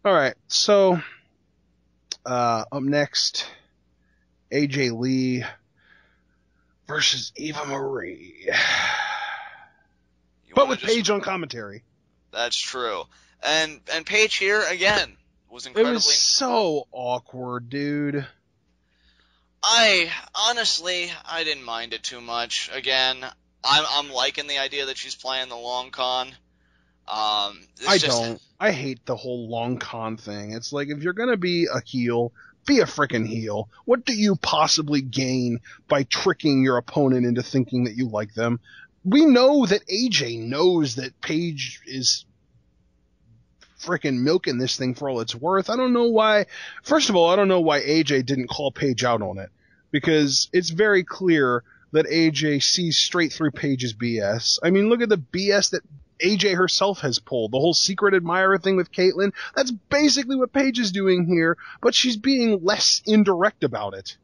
All right, so up next, AJ Lee versus Eva Marie. But with Paige on commentary. That's true. And Paige here, again, was incredibly... It was so awkward, dude. Honestly, I didn't mind it too much. Again, I'm liking the idea that she's playing the long con. Don't. I hate the whole long con thing. It's like, if you're gonna be a heel, be a frickin' heel. What do you possibly gain by tricking your opponent into thinking that you like them? We know that AJ knows that Paige is frickin' milking this thing for all it's worth. I don't know why. First of all, I don't know why AJ didn't call Paige out on it, because it's very clear that AJ sees straight through Paige's BS. I mean, look at the BS that AJ herself has pulled. The whole secret admirer thing with Caitlyn. That's basically what Paige is doing here, but she's being less indirect about it.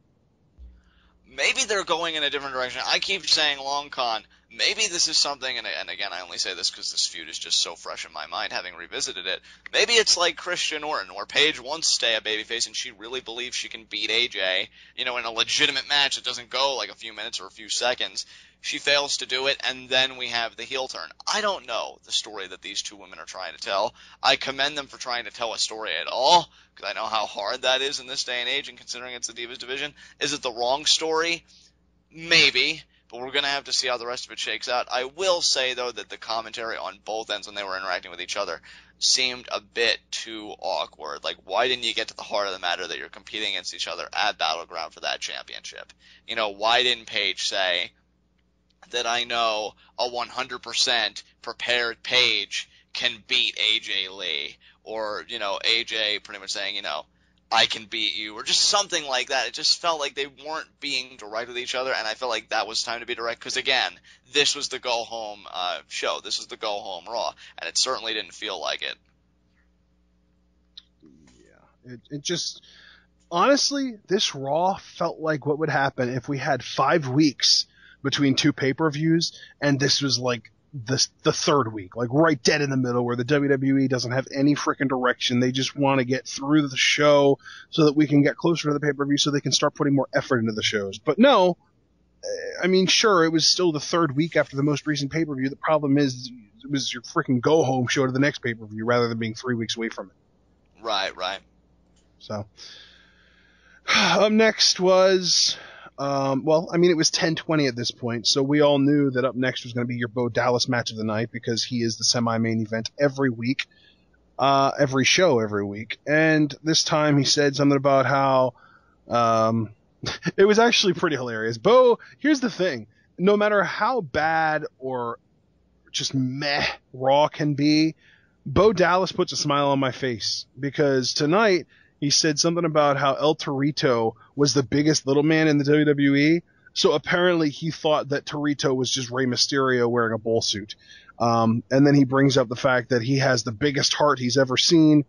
Maybe they're going in a different direction. I keep saying long con. Maybe this is something, and again, I only say this because this feud is just so fresh in my mind, having revisited it. Maybe it's like Christian Orton, where Paige wants to stay a babyface, and she really believes she can beat AJ, in a legitimate match that doesn't go like a few minutes or a few seconds. She fails to do it, and then we have the heel turn. I don't know the story that these two women are trying to tell. I commend them for trying to tell a story at all, because I know how hard that is in this day and age, and considering it's the Divas division. Is it the wrong story? Maybe, but we're going to have to see how the rest of it shakes out. I will say, though, that the commentary on both ends when they were interacting with each other seemed a bit too awkward. Like, why didn't you get to the heart of the matter that you're competing against each other at Battleground for that championship? Why didn't Paige say that I know a 100% prepared Paige can beat AJ Lee? Or, AJ pretty much saying, I can beat you, or just something like that. It just felt like they weren't being direct with each other, and I felt like that was time to be direct, because, again, this was the go-home show. This was the go-home Raw, and it certainly didn't feel like it. Yeah, it just... Honestly, this Raw felt like what would happen if we had 5 weeks between 2 pay-per-views, and this was like the third week, like right dead in the middle, where the WWE doesn't have any freaking direction. They just want to get through the show so that we can get closer to the pay-per-view so they can start putting more effort into the shows. But no, I mean, sure, it was still the third week after the most recent pay-per-view. The problem is it was your freaking go-home show to the next pay-per-view rather than being 3 weeks away from it. Right. So, up next was... it was 10:20 at this point, so we all knew that up next was going to be your Bo Dallas match of the night, because he is the semi-main event every week, every show every week. And this time he said something about how, it was actually pretty hilarious. Bo, here's the thing. No matter how bad or just meh Raw can be, Bo Dallas puts a smile on my face, because tonight he said something about how El Torito was the biggest little man in the WWE. So apparently he thought that Torito was just Rey Mysterio wearing a bull suit. And then he brings up the fact that he has the biggest heart he's ever seen,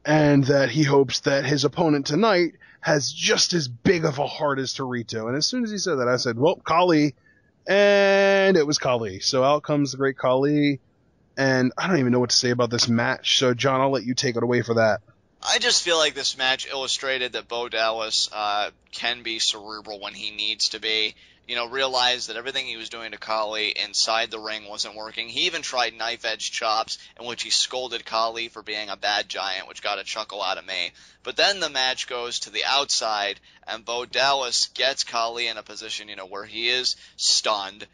and that he hopes that his opponent tonight has just as big of a heart as Torito. And as soon as he said that, I said, well, Khali. And it was Khali. So out comes the Great Khali. And I don't even know what to say about this match. So John, I'll let you take it away for that. I just feel like this match illustrated that Bo Dallas can be cerebral when he needs to be. Realized that everything he was doing to Khali inside the ring wasn't working. He even tried knife-edge chops, in which he scolded Khali for being a bad giant, which got a chuckle out of me. But then the match goes to the outside, and Bo Dallas gets Khali in a position, where he is stunned.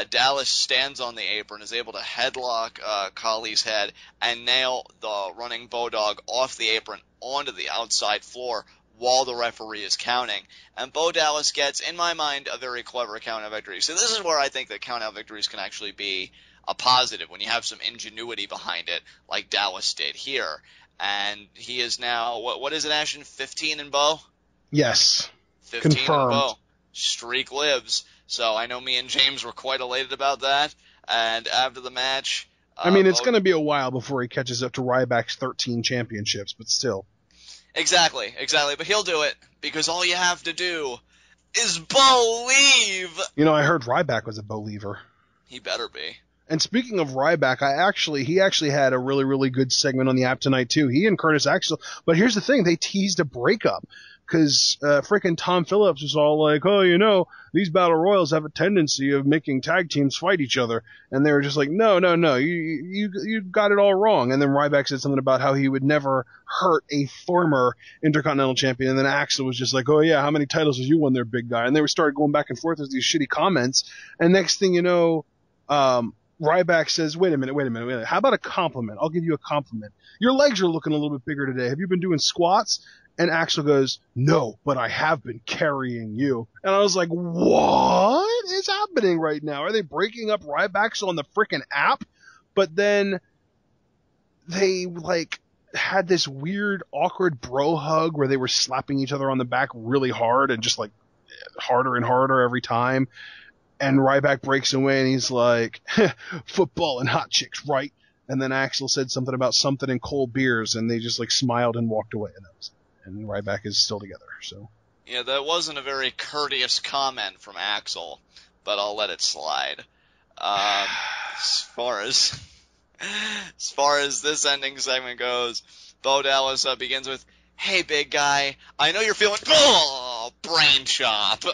Dallas stands on the apron, is able to headlock Khali's head and nail the running Bodog off the apron onto the outside floor while the referee is counting. And Bo Dallas gets, in my mind, a very clever count-out victory. So this is where I think that count-out victories can actually be a positive, when you have some ingenuity behind it, like Dallas did here. And he is now, what is it, Ashton, 15 in Bo? Yes. 15 Confirmed. in Bo. Streak lives. So I know me and James were quite elated about that. And after the match... it's going to be a while before he catches up to Ryback's 13 championships, but still. Exactly. But he'll do it, because all you have to do is believe. I heard Ryback was a believer. He better be. And speaking of Ryback, he actually had a really, really good segment on the app tonight too. He and Curtis Axel. But here's the thing: they teased a breakup because frickin' Tom Phillips was all like, "Oh, you know, these battle royals have a tendency of making tag teams fight each other," and they were just like, "No, you got it all wrong." And then Ryback said something about how he would never hurt a former Intercontinental Champion, and then Axel was just like, "Oh yeah, how many titles have you won there, big guy?" And they started going back and forth with these shitty comments, and next thing you know, Ryback says, wait a minute. How about a compliment? I'll give you a compliment. Your legs are looking a little bit bigger today. Have you been doing squats? And Axel goes, no, but I have been carrying you. And I was like, what is happening right now? Are they breaking up Rybacks on the freaking app? But then they, like, had this weird, awkward bro hug where they were slapping each other on the back really hard and just, like, harder and harder every time. And Ryback breaks away and he's like, football and hot chicks, right? And then Axel said something about something in cold beers, and they just like smiled and walked away. And Ryback is still together. So yeah, that wasn't a very courteous comment from Axel, but I'll let it slide. As far as this ending segment goes, Bo Dallas begins with, "Hey, big guy, I know you're feeling brain chop."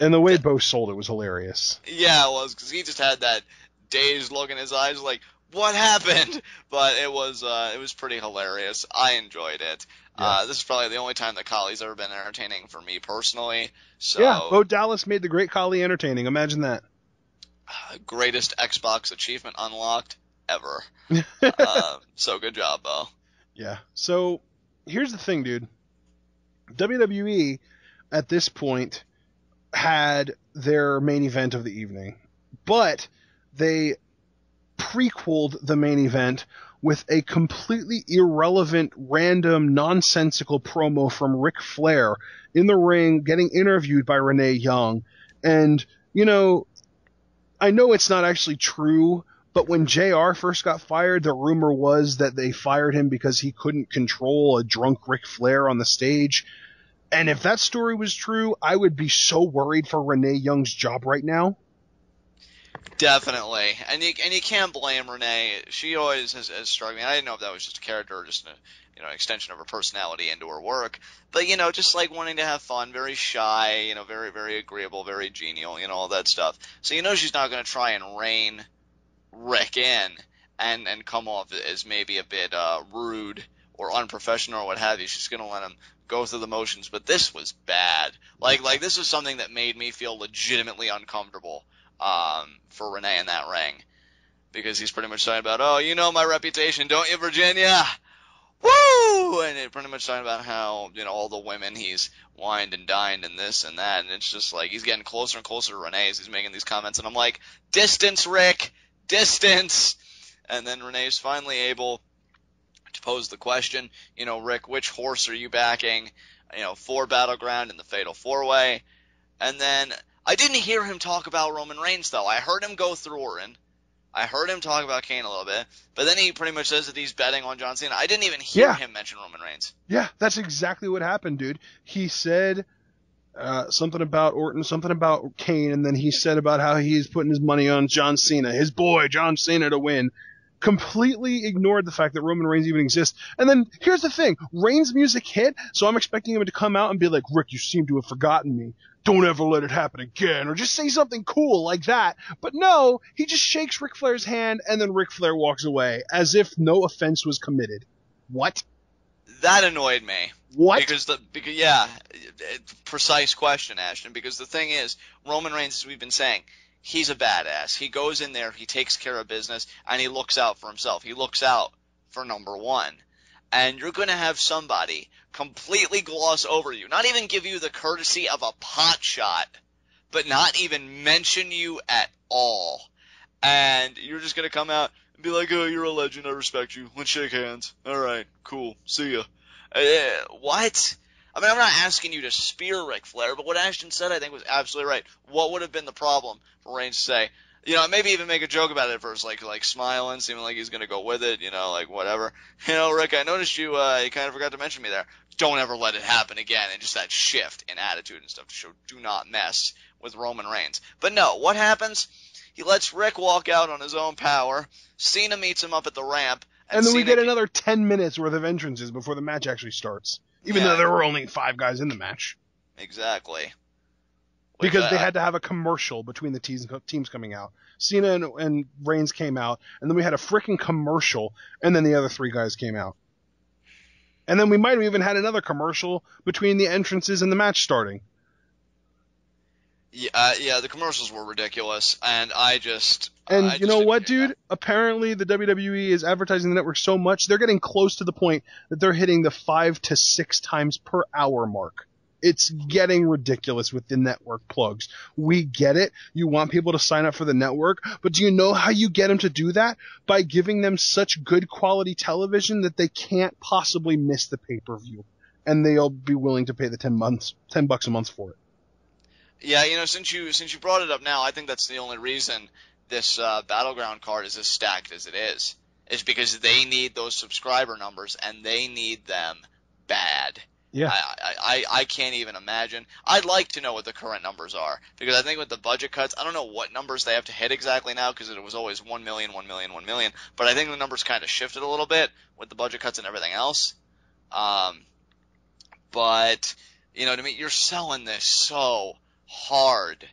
And the way Bo sold it was hilarious. Yeah, it was, because he just had that dazed look in his eyes, like, what happened? But it was pretty hilarious. I enjoyed it. Yeah. This is probably the only time that Khali's ever been entertaining for me personally. So yeah, Bo Dallas made the Great Khali entertaining. Imagine that. Greatest Xbox achievement unlocked ever. So good job, Bo. Yeah. So here's the thing, dude. WWE at this point had their main event of the evening, but they prequeled the main event with a completely irrelevant, random, nonsensical promo from Ric Flair in the ring getting interviewed by Renee Young. And, you know, I know it's not actually true, but when JR first got fired, the rumor was that they fired him because he couldn't control a drunk Ric Flair on the stage. And if that story was true, I would be so worried for Renee Young's job right now. Definitely. And you can't blame Renee. She always has struggled. I didn't know if that was just a character or just an extension of her personality into her work. But, just like wanting to have fun, very shy, very, very agreeable, very genial, all that stuff. So she's not going to try and rein Rick in and come off as maybe a bit rude or unprofessional or what have you. She's going to let him go through the motions, but this was bad. Like this was something that made me feel legitimately uncomfortable for Renee in that ring, because he's pretty much talking about, oh, you know my reputation, don't you, Virginia? Woo! And it pretty much talking about how all the women he's wined and dined and this and that, and it's just like he's getting closer and closer to Renee as he's making these comments, and I'm like, distance, Rick, distance. And then Renee's finally able to pose the question, Rick, which horse are you backing, for Battleground in the Fatal 4-Way? And then I didn't hear him talk about Roman Reigns, though. I heard him go through Orton. I heard him talk about Kane a little bit. But then he pretty much says that he's betting on John Cena. I didn't even hear him mention Roman Reigns. Yeah, that's exactly what happened, dude. He said something about Orton, something about Kane, and then he said about how he's putting his money on John Cena, his boy John Cena, to win. Completely ignored the fact that Roman Reigns even exists. And then here's the thing. Reigns' music hit, so I'm expecting him to come out and be like, Rick, you seem to have forgotten me. Don't ever let it happen again. Or just say something cool like that. But no, he just shakes Ric Flair's hand, and then Ric Flair walks away, as if no offense was committed. What? That annoyed me. What? Because precise question, Ashton, because the thing is, Roman Reigns, as we've been saying, he's a badass. He goes in there, he takes care of business, and he looks out for himself. He looks out for number one. And you're going to have somebody completely gloss over you, not even give you the courtesy of a pot shot, but not even mention you at all. And you're just going to come out and be like, oh, you're a legend, I respect you, let's shake hands. All right, cool, see ya. What? I mean, I'm not asking you to spear Ric Flair, but what Ashton said I think was absolutely right. What would have been the problem for Reigns to say, maybe even make a joke about it at first, like smiling, seeming like he's going to go with it, like whatever. Rick, I noticed you kind of forgot to mention me there. Don't ever let it happen again, and just that shift in attitude and stuff to show do not mess with Roman Reigns. But no, what happens? He lets Rick walk out on his own power. Cena meets him up at the ramp. And then Cena we get another 10 minutes worth of entrances before the match actually starts. Even though there were only 5 guys in the match. Exactly. Because they had to have a commercial between the teams coming out. Cena and Reigns came out, and then we had a freaking commercial, and then the other 3 guys came out. And then we might have even had another commercial between the entrances and the match starting. Yeah, the commercials were ridiculous, and you know what, dude? Apparently the WWE is advertising the network so much, they're getting close to the point that they're hitting the 5 to 6 times per hour mark. It's getting ridiculous with the network plugs. We get it. You want people to sign up for the network, but do you know how you get them to do that? By giving them such good quality television that they can't possibly miss the pay-per-view, and they'll be willing to pay the $10 a month for it. Yeah, since you brought it up now, I think that's the only reason this Battleground card is as stacked as it is because they need those subscriber numbers, and they need them bad. Yeah. I can't even imagine. I'd like to know what the current numbers are, because I think with the budget cuts, I don't know what numbers they have to hit exactly now, because it was always 1 million, 1 million, 1 million, but I think the numbers kind of shifted a little bit with the budget cuts and everything else. But, to me, you're selling this so hard.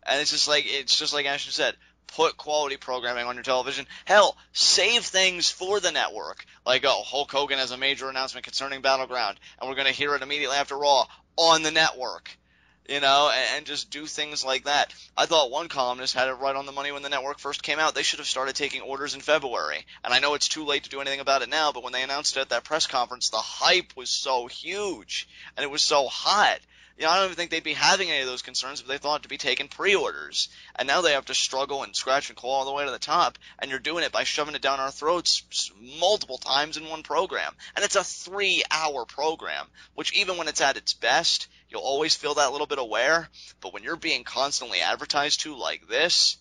And it's just like Ashton said, put quality programming on your television. Hell, save things for the network. Like, Hulk Hogan has a major announcement concerning Battleground, and we're going to hear it immediately after Raw on the network. And just do things like that. I thought one columnist had it right on the money when the network first came out. They should have started taking orders in February. And I know it's too late to do anything about it now, but when they announced it at that press conference, the hype was so huge, and it was so hot. I don't even think they'd be having any of those concerns if they thought to be taking pre-orders. And now they have to struggle and scratch and claw all the way to the top, and you're doing it by shoving it down our throats multiple times in one program. And it's a 3-hour program, which even when it's at its best, you'll always feel that little bit aware. But when you're being constantly advertised to like this,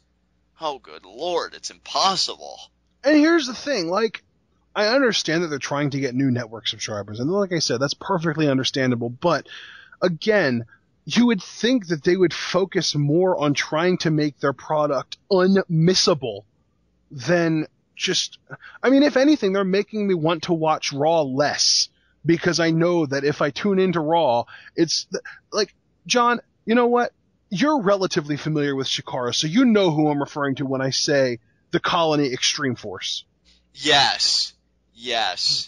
oh good lord, it's impossible. And here's the thing, I understand that they're trying to get new network subscribers, and like I said, that's perfectly understandable, but again, you would think that they would focus more on trying to make their product unmissable than just, if anything, they're making me want to watch Raw less, because I know that if I tune into Raw, it's John, you know what? You're relatively familiar with Shikara, so you know who I'm referring to when I say the Colony Extreme Force. Yes.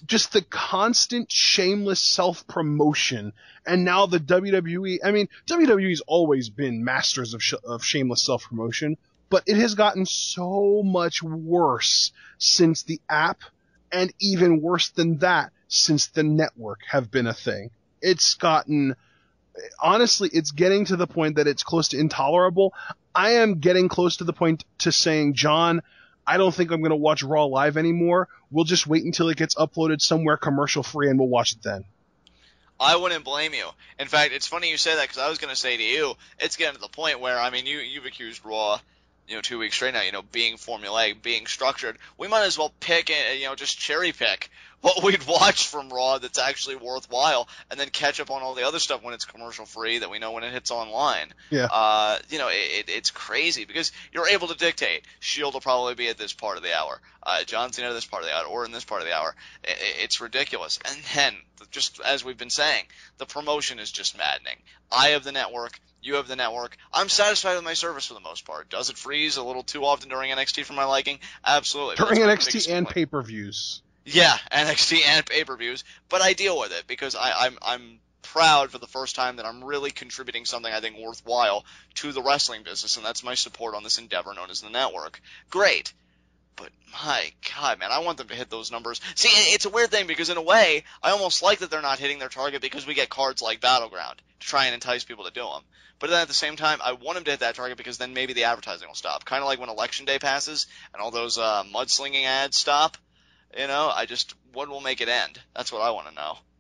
Just the constant shameless self-promotion, and now the WWE, WWE's always been masters of shameless self-promotion, but it has gotten so much worse since the app, and even worse than that, since the network have been a thing. Honestly, it's getting to the point that it's close to intolerable. I am getting close to the point to saying, John, I don't think I'm going to watch Raw live anymore. We'll just wait until it gets uploaded somewhere commercial free, and we'll watch it then. I wouldn't blame you. In fact, it's funny you say that, because I was going to say to you, it's getting to the point where, you've accused Raw, 2 weeks straight now, being formulaic, being structured. We might as well pick, just cherry pick what we'd watch from Raw that's actually worthwhile, and then catch up on all the other stuff when it's commercial free that we know when it hits online. Yeah. It's crazy, because you're able to dictate. Shield will probably be at this part of the hour. John Cena at this part of the hour, or in this part of the hour. It's ridiculous. And then, just as we've been saying, the promotion is just maddening. I have the network. You have the network. I'm satisfied with my service for the most part. Does it freeze a little too often during NXT for my liking? Absolutely. During NXT and pay-per-views. Yeah, NXT and pay-per-views. But I deal with it, because I'm proud for the first time that I'm really contributing something I think worthwhile to the wrestling business, and that's my support on this endeavor known as the network. Great. But my God, man, I want them to hit those numbers. See, it's a weird thing, because in a way, I almost like that they're not hitting their target, because we get cards like Battleground to try and entice people to do them. But then at the same time, I want them to hit that target, because then maybe the advertising will stop. Kind of like when Election Day passes and all those mudslinging ads stop. What will make it end? That's what I want to know.